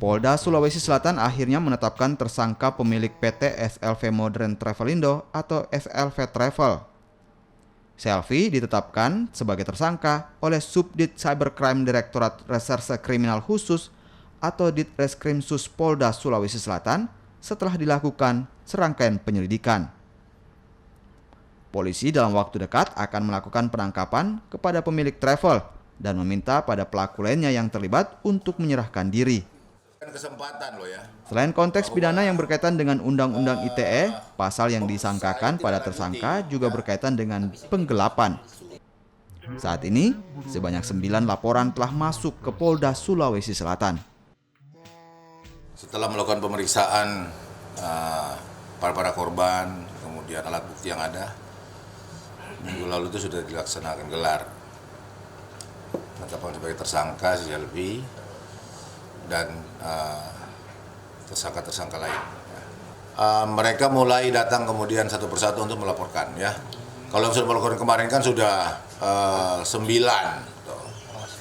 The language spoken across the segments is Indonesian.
Polda Sulawesi Selatan akhirnya menetapkan tersangka pemilik PT SLV Modern Travelindo atau SLV Travel. Selvi ditetapkan sebagai tersangka oleh Subdit Cybercrime Direktorat Reserse Kriminal Khusus atau Ditreskrimsus Polda Sulawesi Selatan setelah dilakukan serangkaian penyelidikan. Polisi dalam waktu dekat akan melakukan penangkapan kepada pemilik travel dan meminta pada pelaku lainnya yang terlibat untuk menyerahkan diri. Kesempatan loh ya. Selain konteks pidana yang berkaitan dengan Undang-Undang ITE, pasal yang disangkakan pada tersangka juga berkaitan dengan penggelapan. Saat ini, sebanyak 9 laporan telah masuk ke Polda Sulawesi Selatan. Setelah melakukan pemeriksaan para korban, kemudian alat bukti yang ada, minggu lalu itu sudah dilaksanakan gelar penetapan sebagai tersangka si Selvi dan tersangka-tersangka lain. Mereka mulai datang kemudian satu persatu untuk melaporkan ya. Kalau yang sudah melaporkan kemarin kan sudah 9,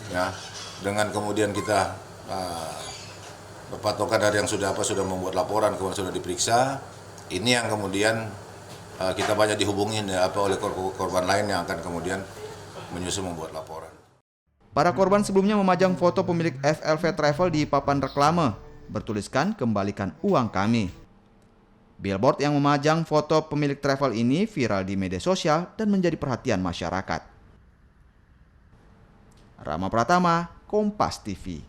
ya. Dengan kemudian kita berpatokan dari yang sudah membuat laporan kemudian sudah diperiksa. Ini yang kemudian kita banyak dihubungin oleh korban lain yang akan kemudian menyusul membuat laporan. Para korban sebelumnya memajang foto pemilik SLV Travel di papan reklame, bertuliskan "Kembalikan uang kami". Billboard yang memajang foto pemilik travel ini viral di media sosial dan menjadi perhatian masyarakat. Rama Pratama, Kompas TV.